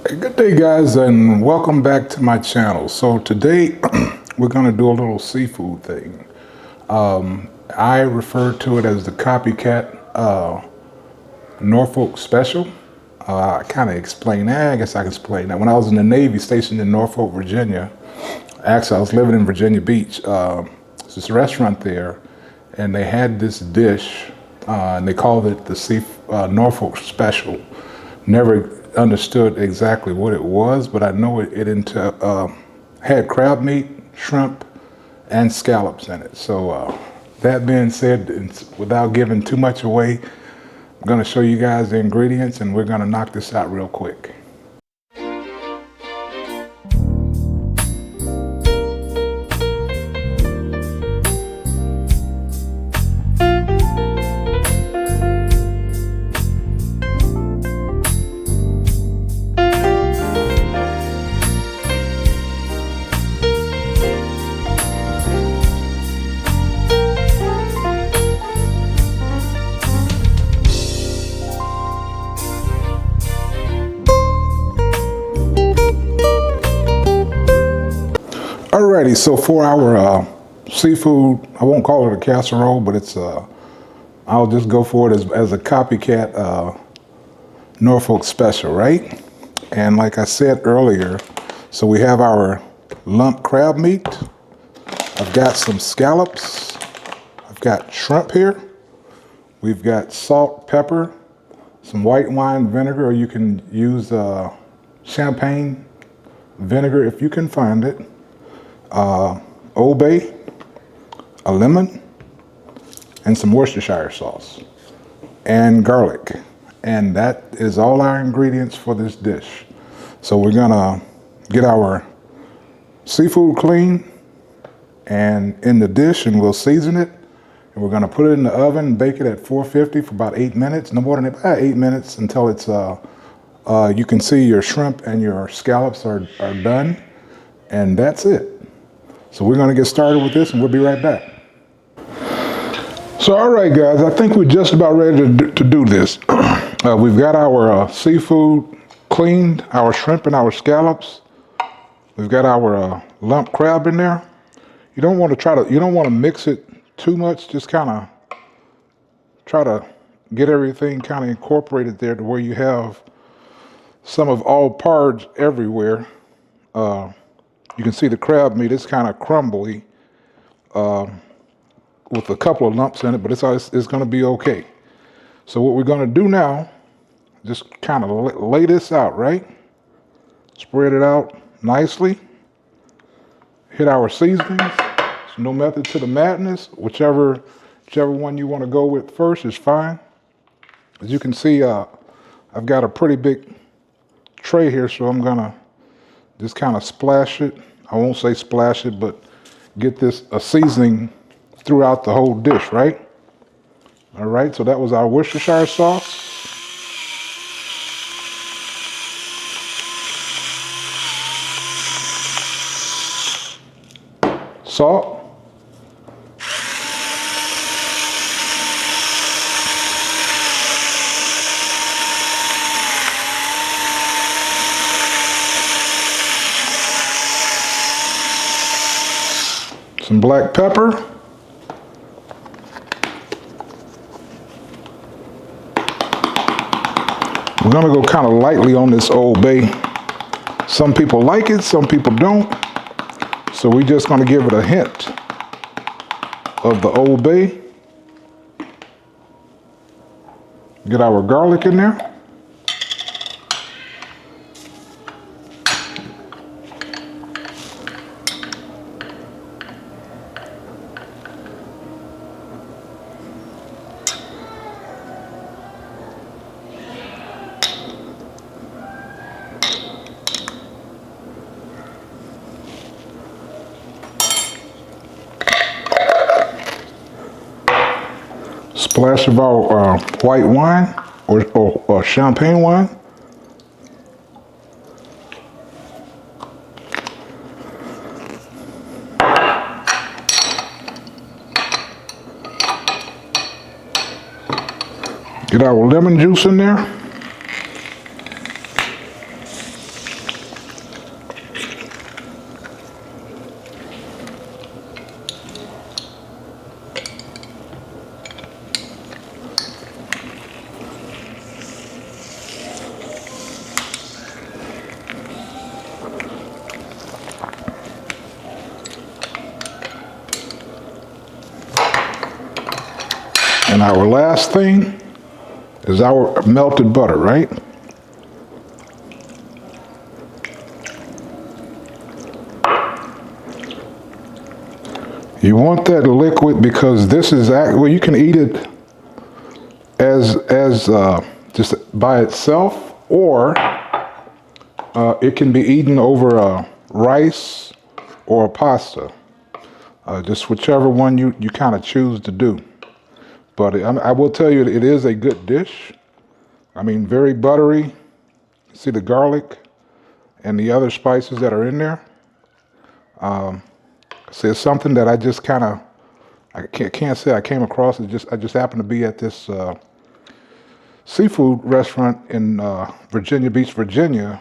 Hey, good day, guys, and welcome back to my channel. So today we're going to do a little seafood thing. I refer to it as the Copycat Norfolk Special. I kind of explain that. I guess I can explain that. When I was in the Navy stationed in Norfolk, Virginia, actually I was living in Virginia Beach. There's this restaurant there, and they had this dish, and they called it the Norfolk Special. Never understood exactly what it was, but I know it had crab meat, shrimp, and scallops in it. So that being said, without giving too much away, I'm going to show you guys the ingredients, and we're going to knock this out real quick. Alrighty, so for our seafood, I won't call it a casserole, but I'll just go for it as a Copycat Norfolk Special, right? And like I said earlier, so we have our lump crab meat. I've got some scallops. I've got shrimp here. We've got salt, pepper, some white wine vinegar, or you can use champagne vinegar if you can find it. Old Bay, a lemon, and some Worcestershire sauce, and garlic. And that is all our ingredients for this dish. So we're gonna get our seafood clean and in the dish, and we'll season it. And we're gonna put it in the oven, bake it at 450 for about 8 minutes, no more than about 8 minutes, until it's you can see your shrimp and your scallops are done, and that's it. So we're gonna get started with this, and we'll be right back. So all right, guys, I think we're just about ready to do this. We've got our seafood cleaned, our shrimp and our scallops. We've got our lump crab in there. You don't want to mix it too much. Just kind of try to get everything kind of incorporated there to where you have some of all parts everywhere. You can see the crab meat, it's kind of crumbly with a couple of lumps in it, but it's going to be okay. So what we're going to do now, just kind of lay this out, right? Spread it out nicely. Hit our seasonings. There's no method to the madness. Whichever one you want to go with first is fine. As you can see, I've got a pretty big tray here, so I'm going to just kind of splash it. I won't say splash it, but get a seasoning throughout the whole dish, right? All right, so that was our Worcestershire sauce. Salt. Some black pepper. We're gonna go kind of lightly on this Old Bay. Some people like it, some people don't. So we're just gonna give it a hint of the Old Bay. Get our garlic in there. Splash of our white wine or champagne wine. Get our lemon juice in there. And our last thing is our melted butter, right? You want that liquid because this is, well, you can eat it as just by itself, or it can be eaten over rice or pasta. Just whichever one you kind of choose to do. But I will tell you, it is a good dish. I mean, very buttery. See the garlic and the other spices that are in there. So it's something that I just kind of, I can't say I came across. I just happened to be at this seafood restaurant in Virginia Beach, Virginia,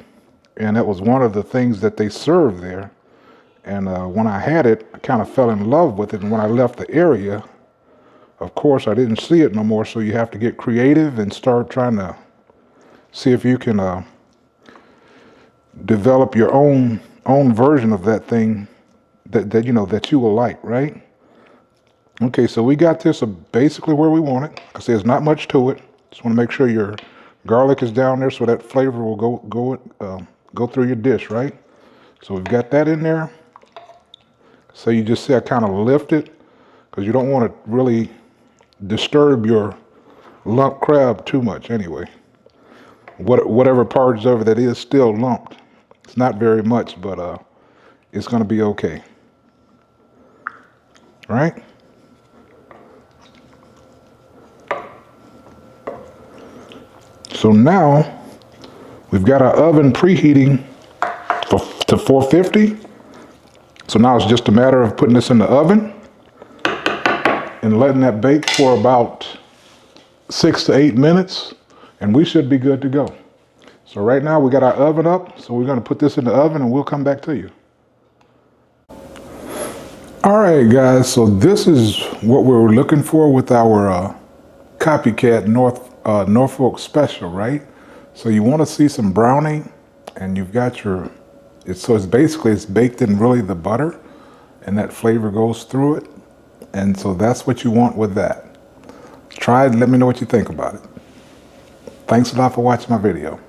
and that was one of the things that they served there. And when I had it, I kind of fell in love with it. And when I left the area, of course, I didn't see it no more. So you have to get creative and start trying to see if you can develop your own version of that thing that you know that you will like, right? Okay, so we got this basically where we want it. I say there's not much to it. Just want to make sure your garlic is down there so that flavor will go through your dish, right? So we've got that in there. So you just see I kind of lift it because you don't want to really disturb your lump crab too much anyway. Whatever parts of it that is still lumped. It's not very much, but it's going to be okay. All right? So now we've got our oven preheating to 450. So now it's just a matter of putting this in the oven and letting that bake for about 6 to 8 minutes, and we should be good to go. So right now we got our oven up, so we're going to put this in the oven and we'll come back to you. All right, guys, so this is what we're looking for with our Copycat Norfolk special, right? So you want to see some browning, and you've got your, it's baked in really the butter, and that flavor goes through it. And so that's what you want with that. Try it and let me know what you think about it. Thanks a lot for watching my video.